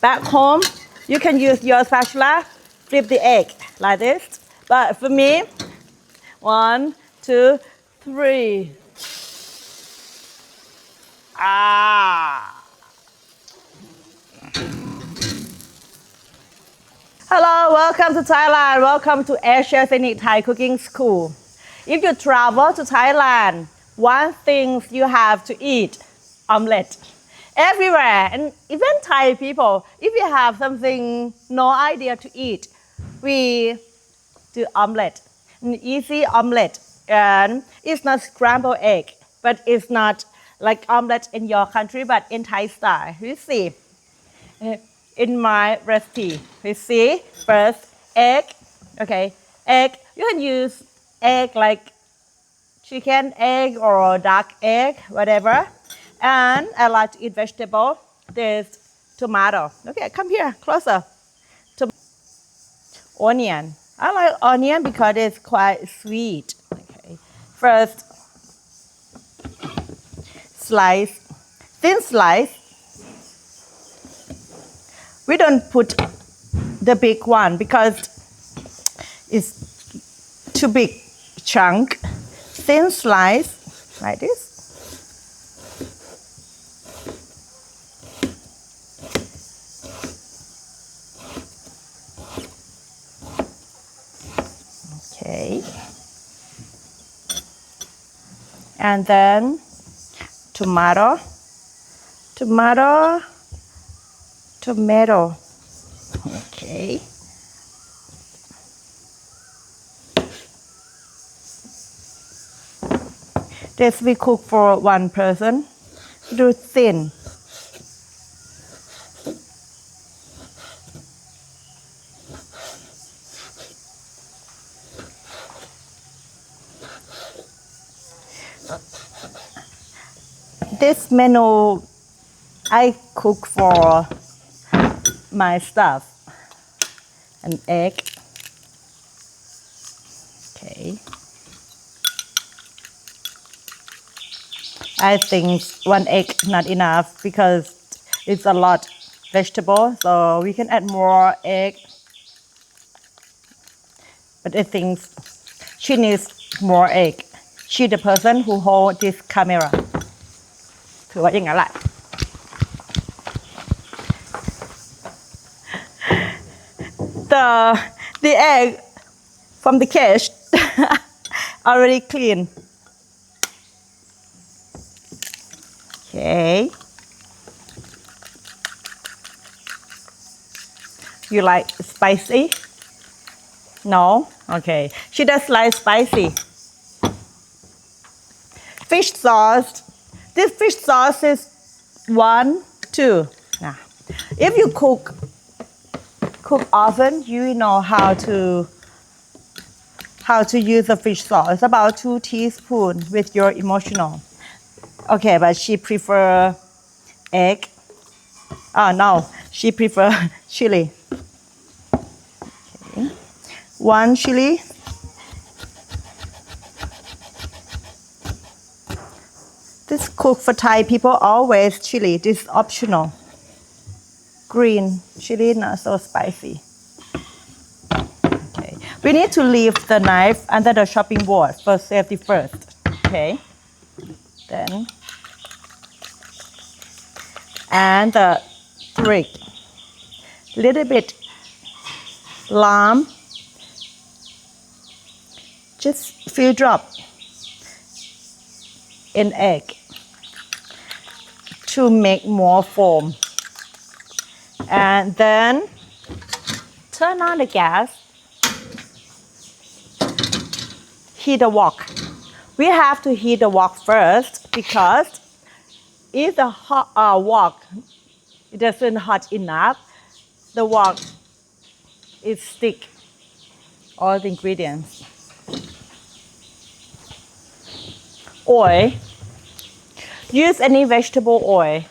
Back home, you can use your spatula, flip the egg like this. But for me, 1, 2, 3. Hello, welcome to Thailand. Welcome to Asia Scenic Thai Cooking School. If you travel to Thailand, one thing you have to eat, omelette. Everywhere, and even Thai people, if you have something, no idea to eat, we do omelette, an easy omelette. And it's not scrambled egg, but it's not like omelette in your country, but in Thai style. You see, in my recipe, we see first egg, okay, egg. You can use egg like chicken egg or duck egg, whatever. And I like to eat vegetable. There's tomato. Okay, come here, closer. Onion. I like onion because it's quite sweet. Okay. First, slice, thin slice. We don't put the big one because it's too big chunk. Thin slice, like this. Okay. And then tomato. Okay. This we cook for one person. Do thin. This menu I cook for my staff. An egg. Okay. I think one egg not enough because it's a lot vegetable, so we can add more egg. But I think she needs more egg. She the person who hold this camera. ถือว่าอย่างนั้นแหละ The egg from the cage already clean. Okay. You like spicy? No? Okay. She does like spicy. Fish sauce. This fish sauce is 1, 2. Now, if you cook often, you know how to use the fish sauce. About 2 teaspoons with your emotional. Okay, but she prefer egg. Oh no, she prefer chili. Okay. 1 chili. This cook for Thai people always chili. This is optional. Green chili, not so spicy. Okay. We need to leave the knife under the chopping board for safety first. Okay. Then and the trick. Little bit lime. Just few drops in egg to make more foam. And then turn on the gas. Heat the wok. We have to heat the wok first because if the wok doesn't hot enough, the wok is stick all the ingredients. Oil. Use any vegetable oil.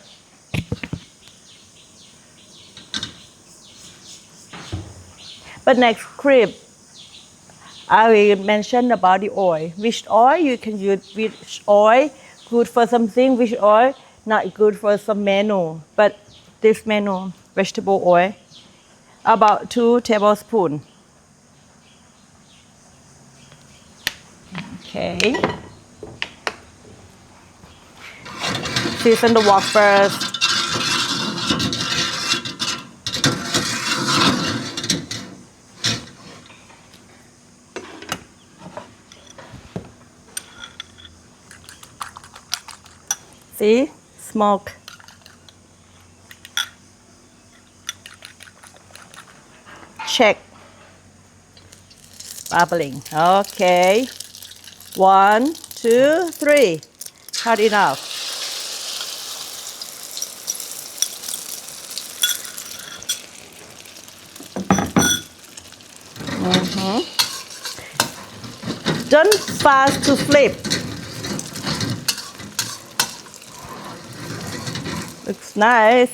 But next clip, I will mention about the oil. Which oil you can use, which oil good for something, which oil not good for some menu. But this menu, vegetable oil, about 2 tablespoons. Okay. Season the wok first. See? Smoke. Check. Bubbling. Okay. 1, 2, 3. Hot enough. Don't fast to flip. Looks nice.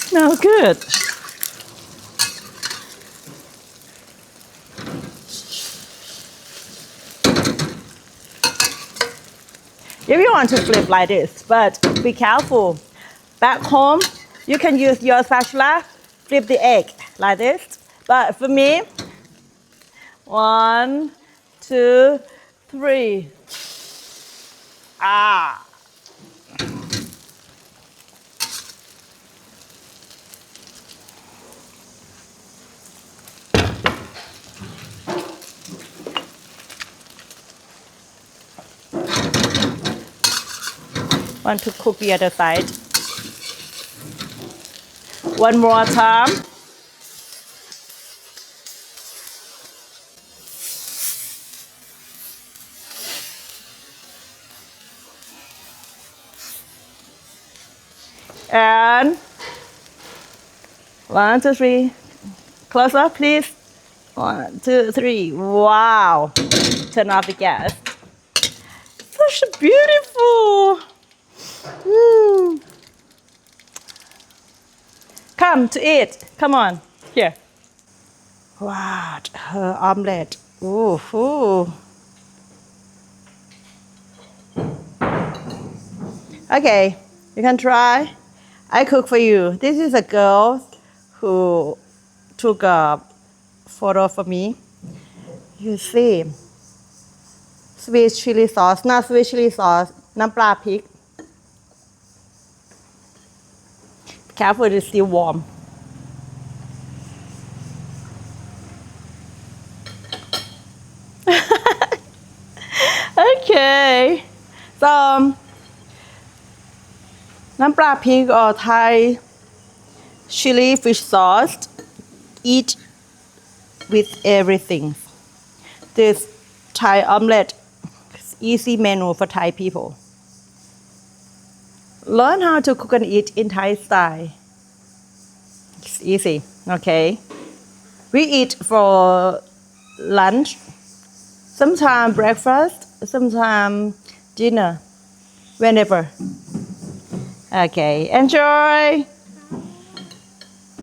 Smells good. If you want to flip like this, but be careful. Back home, you can use your spatula, flip the egg like this. But for me, 1, 2, 3. Ah. Want to cook the other side. One more time. And 1, 2, 3. Close up, please. 1, 2, 3. Wow. Turn off the gas. Such beautiful. Come to eat. Come on. Here. Wow. Her omelet. Ooh. Okay. You can try. I cook for you. This is a girl who took a photo for me. You see. Sweet chili sauce. Not sweet chili sauce. Nampla Prik. Careful, it's still warm. Okay. So, Nampla Prik or Thai chili fish sauce. Eat with everything. This Thai omelet is easy menu for Thai people. Learn how to cook and eat in Thai style. It's easy, okay? We eat for lunch, sometimes breakfast, sometimes dinner, whenever. Okay, enjoy!